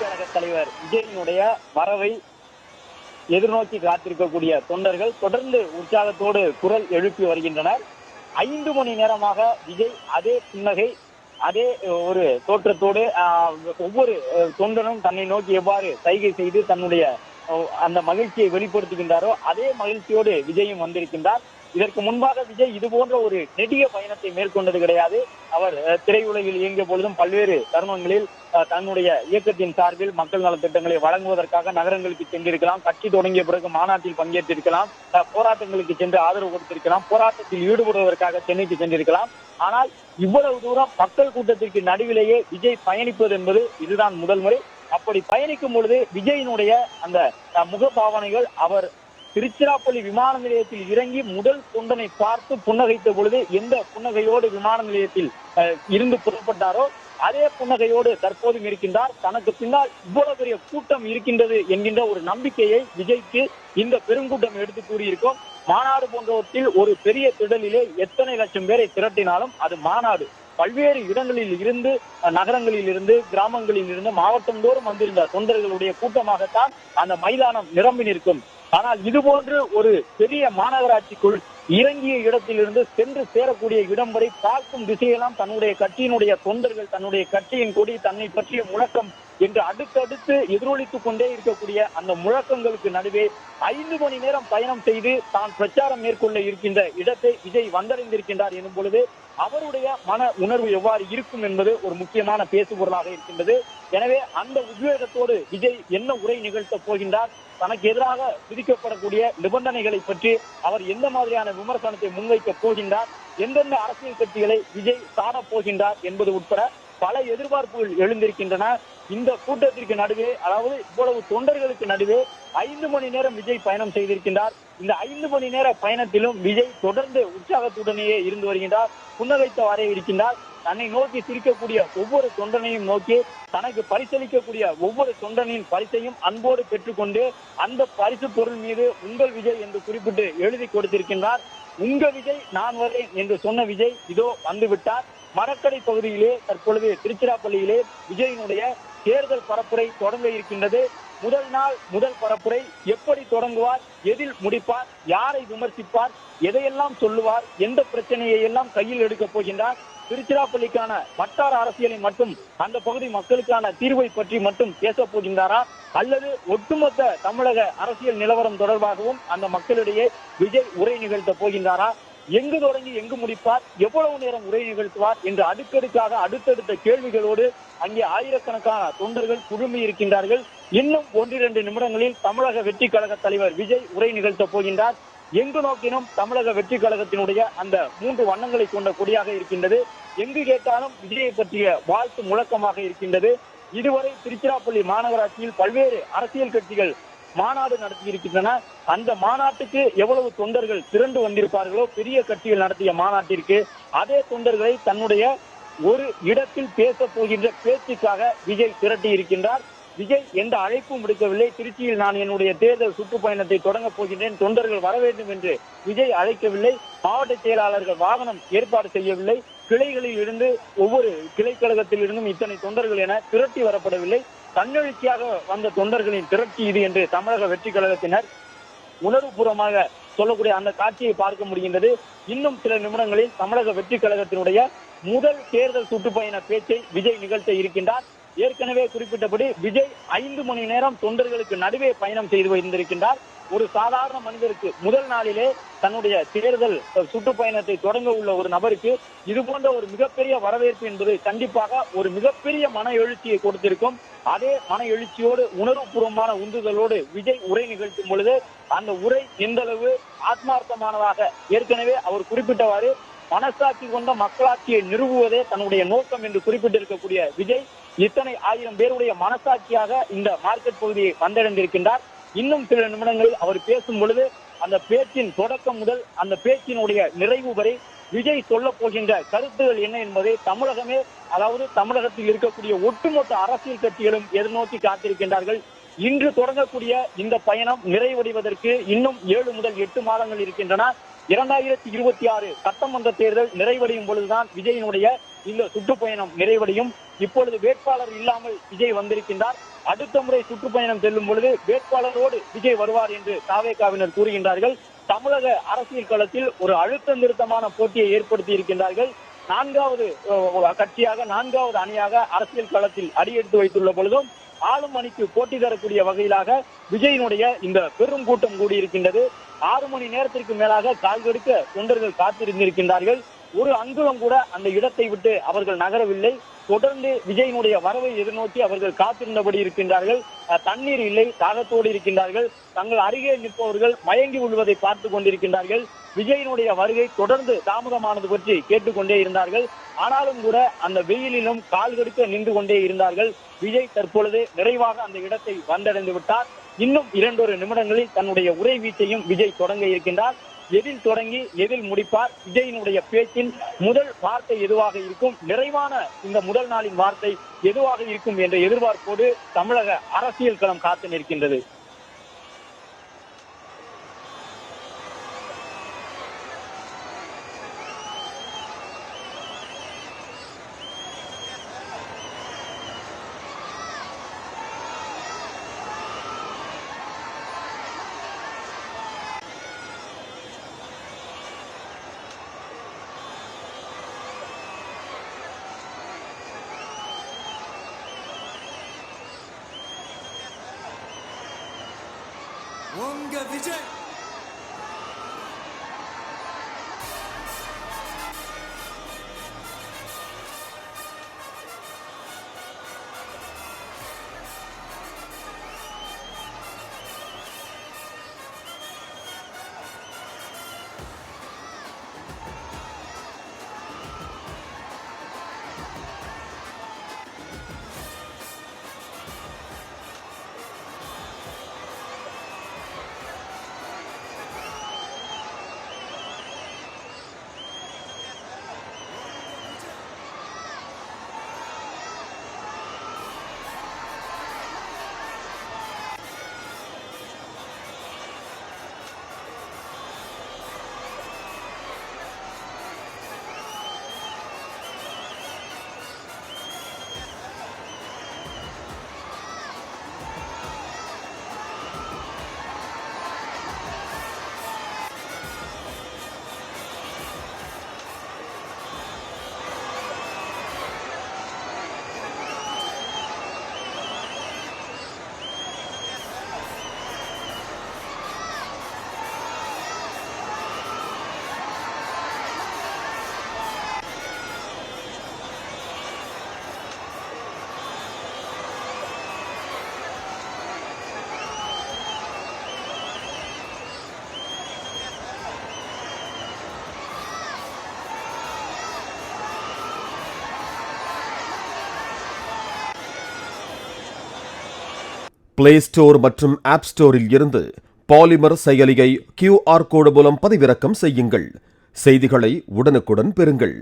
கழக தலைவர் விஜயினுடைய வரவை எதிர்நோக்கி காத்திருக்கக்கூடிய தொண்டர்கள் தொடர்ந்து உற்சாகத்தோடு குரல் எழுப்பி வருகின்றனர். 5 மணி நேரமாக விஜய் அதே புன்னகை, அதே ஒரு தோற்றத்தோடு ஒவ்வொரு தொண்டனும் தன்னை நோக்கி எவ்வாறு சைகை செய்து தன்னுடைய அந்த மகிழ்ச்சியை வெளிப்படுத்துகின்றாரோ அதே மகிழ்ச்சியோடு விஜயும் வந்திருக்கின்றார். இதற்கு முன்பாக விஜய் இது போன்ற ஒரு நெடிய பயணத்தை மேற்கொண்டது கிடையாது. அவர் திரையுலகில் இயங்கிய பொழுதும் பல்வேறு தருணங்களில் தன்னுடைய இயக்கத்தின் சார்பில் மக்கள் நல திட்டங்களை வழங்குவதற்காக நகரங்களுக்கு சென்றிருக்கலாம், கட்சி தொடங்கிய பிறகு மாநாட்டில் பங்கேற்றிருக்கலாம், போராட்டங்களுக்கு சென்று ஆதரவு கொடுத்திருக்கலாம், போராட்டத்தில் ஈடுபடுவதற்காக சென்னைக்கு சென்றிருக்கலாம். ஆனால் இவ்வளவு தூரம் மக்கள் கூட்டத்திற்கு நடுவிலேயே விஜய் பயணிப்பது என்பது இதுதான் முதல் முறை. அப்படி பயணிக்கும் பொழுது விஜயினுடைய அந்த முகபாவனைகள், அவர் திருச்சிராப்பள்ளி விமான நிலையத்தில் இறங்கி முதல் தொண்டனை பார்த்து புன்னகைத்த பொழுது எந்த புன்னகையோடு விமான நிலையத்தில் இருந்து புறப்பட்டாரோ அதே புன்னகையோடு தற்போதும் இருக்கின்றார். தனக்கு பின்னால் இவ்வளவு பெரிய கூட்டம் இருக்கின்றது என்கின்ற ஒரு நம்பிக்கையை விஜய்க்கு இந்த பெருங்கூட்டம் எடுத்து கூறியிருக்கும். மாநாடு போன்றவற்றில் ஒரு பெரிய திடலிலே எத்தனை லட்சம் பேரை திரட்டினாலும் அது மாநாடு. பல்வேறு இடங்களில் இருந்து, நகரங்களில் இருந்து, கிராமங்களில் இருந்து, மாவட்டம் தோறும் வந்திருந்த தொண்டர்களுடைய கூட்டமாகத்தான் அந்த மைதானம் நிரம்பி நிற்கும். ஆனால் இது போன்று ஒரு பெரிய மாநகராட்சிக்குள் இறங்கிய இடத்திலிருந்து சென்று சேரக்கூடிய இடம் வரை பார்க்கும் திசையெல்லாம் தன்னுடைய கட்சியினுடைய தொண்டர்கள், தன்னுடைய கட்சியின் கொடி, தன்னை பற்றிய முழக்கம் என்று அடுத்தடுத்து எதிரொலித்துக் கொண்டே இருக்கக்கூடிய அந்த முழக்கங்களுக்கு நடுவே 5 மணி நேரம் பயணம் செய்து தான் பிரச்சாரம் மேற்கொள்ள இருக்கின்ற இடத்தை விஜய் வந்தடைந்திருக்கின்றார் எனும் பொழுது அவருடைய மன உணர்வு எவ்வாறு இருக்கும் என்பது ஒரு முக்கியமான பேசுபொருளாக இருக்கின்றது. எனவே அந்த உத்வேகத்தோடு விஜய் என்ன உரை நிகழ்த்தப் போகின்றார், தனக்கு எதிராக விதிக்கப்படக்கூடிய நிபந்தனைகளை பற்றி அவர் எந்த மாதிரியான விமர்சனத்தை முன்வைக்கப் போகின்றார், எந்தெந்த அரசியல் கட்சிகளை விஜய் சாடப் போகின்றார் என்பது உட்பட பல எதிர்பார்ப்புகள் எழுந்திருக்கின்றன. இந்த கூட்டத்திற்கு நடுவே, அதாவது இவ்வளவு தொண்டர்களுக்கு நடுவே 5 மணி நேரம் விஜய் பயணம் செய்திருக்கின்றார். இந்த 5 மணி நேர பயணத்திலும் விஜய் தொடர்ந்து உற்சாகத்துடனேயே இருந்து வருகின்றார், புன்னகைத்தவாறே இருக்கின்றார். தன்னை நோக்கி சிரிக்கக்கூடிய ஒவ்வொரு தொண்டனையும் நோக்கி தனக்கு பரிசளிக்கக்கூடிய ஒவ்வொரு தொண்டனின் பரிசையும் அன்போடு பெற்றுக்கொண்டு அந்த பரிசு பொருள் மீது உங்கள் விஜய் என்று குறிப்பிட்டு எழுதி கொடுத்திருக்கின்றார். உங்க விஜய் நான் வரேன் என்று சொன்ன விஜய் இதோ வந்துவிட்டார். மரக்கடை பகுதியிலே தற்பொழுது திருச்சிராப்பள்ளியிலே விஜயினுடைய தேர்தல் பரப்புரை தொடங்க இருக்கின்றது. முதல் நாள் முதல் பரப்புரை எப்படி தொடங்குவார், எதில் முடிப்பார், யாரை விமர்சிப்பார், எதையெல்லாம் சொல்லுவார், எந்த பிரச்சனையை எல்லாம் கையில் எடுக்கப் போகின்றார், திருச்சிராப்பள்ளிக்கான வட்டார அரசியலை மட்டும், அந்த பகுதி மக்களுக்கான தீர்வை பற்றி மட்டும் பேசப் போகின்றாரா, அல்லது ஒட்டுமொத்த தமிழக அரசியல் நிலவரம் தொடர்பாகவும் அந்த மக்களிடையே விஜய் உரை நிகழ்த்த போகின்றாரா, எங்கு தொடங்கி எங்கு முடிப்பார், எவ்வளவு நேரம் உரை நிகழ்த்துவார் என்று அடுக்கடுக்காக அடுத்தடுத்த கேள்விகளோடு அங்கே ஆயிரக்கணக்கான தொண்டர்கள் குழுமி இருக்கின்றார்கள். இன்னும் 1-2 நிமிடங்களில் தமிழக வெற்றி கழக தலைவர் விஜய் உரை நிகழ்த்தப் போகின்றார். எங்கு நோக்கினும் தமிழக வெற்றி கழகத்தினுடைய அந்த 3 வண்ணங்களை கொண்ட கொடியாக இருக்கின்றது. எங்கு கேட்டாலும் விஜயை பற்றிய வாழ்த்து முழக்கமாக இருக்கின்றது. இதுவரை திருச்சிராப்பள்ளி மாநகராட்சியில் பல்வேறு அரசியல் கட்சிகள் மாநாடு நடத்தி இருக்கின்றன. அந்த மாநாட்டுக்கு எவ்வளவு தொண்டர்கள் திரண்டு வந்திருப்பார்களோ, பெரிய கட்சிகள் நடத்திய மாநாட்டிற்கு அதே தொண்டர்களை தன்னுடைய ஒரு இடத்தில் பேச போகின்ற பேச்சுக்காக விஜய் திரட்டி இருக்கின்றார். விஜய் எந்த அழைப்பும் விடுக்கவில்லை. திருச்சியில் நான் என்னுடைய தேர்தல் சுற்றுப்பயணத்தை தொடங்கப் போகின்றேன், தொண்டர்கள் வர வேண்டும் என்று விஜய் அழைக்கவில்லை. மாவட்ட செயலாளர்கள் வாகனம் ஏற்பாடு செய்யவில்லை. கிளைகளில் இருந்து ஒவ்வொரு கிளை கழகத்தில் இருந்தும் இத்தனை தொண்டர்கள் என திரட்டி வரப்படவில்லை. தன்னெழுச்சியாக வந்த தொண்டர்களின் திரட்சி இது என்று தமிழக வெற்றி கழகத்தினர் உணர்வுபூர்வமாக சொல்லக்கூடிய அந்த காட்சியை பார்க்க முடிகின்றது. இன்னும் சில நிமிடங்களில் தமிழக வெற்றி கழகத்தினுடைய முதல் தேர்தல் சுற்றுப்பயண பேச்சை விஜய் நிகழ்த்த இருக்கின்றார். ஏற்கனவே குறிப்பிட்டபடி விஜய் 5 மணி நேரம் தொண்டர்களுக்கு நடுவே பயணம் செய்து வந்திருக்கின்றார். ஒரு சாதாரண மனிதருக்கு முதல் நாளிலே தன்னுடைய தேர்தல் சுற்றுப்பயணத்தை தொடங்க உள்ள ஒரு நபருக்கு இது போன்ற ஒரு மிகப்பெரிய வரவேற்பு என்பது கண்டிப்பாக ஒரு மிகப்பெரிய மன எழுச்சியை கொடுத்திருக்கும். அதே மன எழுச்சியோடு உணர்வுபூர்வமான உந்துதலோடு விஜய் உரை நிகழ்த்தும் பொழுது அந்த உரை எந்த அளவு ஆத்மார்த்தமானதாக, ஏற்கனவே அவர் குறிப்பிட்டவாறு மனசாட்சி கொண்ட மக்களாட்சியை நிறுவுவதே தன்னுடைய நோக்கம் என்று குறிப்பிட்டிருக்கக்கூடிய விஜய் இத்தனை 1000 பேருடைய மனசாட்சியாக இந்த மார்க்கெட் பகுதியை வந்தடைந்திருக்கின்றார். இன்னும் சில நிமிடங்களில் அவர் பேசும் பொழுது அந்த பேச்சின் தொடக்கம் முதல் அந்த பேச்சினுடைய நிறைவு வரை விஜய் சொல்ல போகின்ற கருத்துகள் என்ன என்பதை தமிழகமே, அதாவது தமிழகத்தில் இருக்கக்கூடிய ஒட்டுமொத்த அரசியல் கட்சிகளும் எதிர்நோக்கி காத்திருக்கின்றார்கள். இன்று தொடங்கக்கூடிய இந்த பயணம் நிறைவடைவதற்கு இன்னும் 7 முதல் 8 மாதங்கள் இருக்கின்றன. 2026 சட்டமன்ற தேர்தல் நிறைவடையும் பொழுதுதான் விஜயினுடைய இந்த சுற்றுப்பயணம் நிறைவடையும். இப்பொழுது வேட்பாளர் இல்லாமல் விஜய் வந்திருக்கின்றார். அடுத்த முறை சுற்றுப்பயணம் செல்லும் பொழுது வேட்பாளரோடு விஜய் வருவார் என்று தாவேகாவினர் கூறுகின்றார்கள். தமிழக அரசியல் களத்தில் ஒரு அழுத்த நிறுத்தமான போட்டியை ஏற்படுத்தி இருக்கின்றார்கள். நான்காவது கட்சியாக, நான்காவது அணியாக அரசியல் களத்தில் அடியெடுத்து வைத்துள்ள பொழுதும் ஆளும் அணிக்கு போட்டி தரக்கூடிய வகையிலாக விஜயினுடைய இந்த பெரும் கூட்டம் கூடியிருக்கின்றது. 6 மணி நேரத்திற்கு மேலாக கால்கடுக்க தொண்டர்கள் காத்திருந்திருக்கின்றார்கள். ஒரு அங்குலம் கூட அந்த இடத்தை விட்டு அவர்கள் நகரவில்லை. தொடர்ந்து விஜயினுடைய வரவை எதிர்நோக்கி அவர்கள் காத்திருந்தபடி இருக்கின்றார்கள். தண்ணீர் இல்லை, தாகத்தோடு இருக்கின்றார்கள். தங்கள் அருகே நிற்பவர்கள் மயங்கி விழுவதை பார்த்து கொண்டிருக்கின்றார்கள். விஜயினுடைய வருகை தொடர்ந்து தாமதமானது பற்றி கேட்டுக்கொண்டே இருந்தார்கள். ஆனாலும் கூட அந்த வெயிலிலும் கால்கடுக்க நின்று கொண்டே இருந்தார்கள். விஜய் தற்பொழுது நிறைவாக அந்த இடத்தை வந்தடைந்து விட்டார். இன்னும் 2 நிமிடங்களில் தன்னுடைய உரை வீச்சையும் விஜய் தொடங்க இருக்கின்றார். எதில் தொடங்கி எதில் முடிப்பார்? விஜயினுடைய பேச்சின் முதல் வார்த்தை எதுவாக இருக்கும்? நிறைவான இந்த முதல் நாளின் வார்த்தை எதுவாக இருக்கும் என்ற எதிர்பார்ப்போடு தமிழக அரசியல் களம் காத்து நிற்கின்றது. உங்க விஜய் பிளே ஸ்டோர் மற்றும் ஆப் ஸ்டோரில் இருந்து பாலிமர் செயலியை QR கோடு மூலம் பதிவிறக்கம் செய்யுங்கள். செய்திகளை உடனுக்குடன் பெறுங்கள்.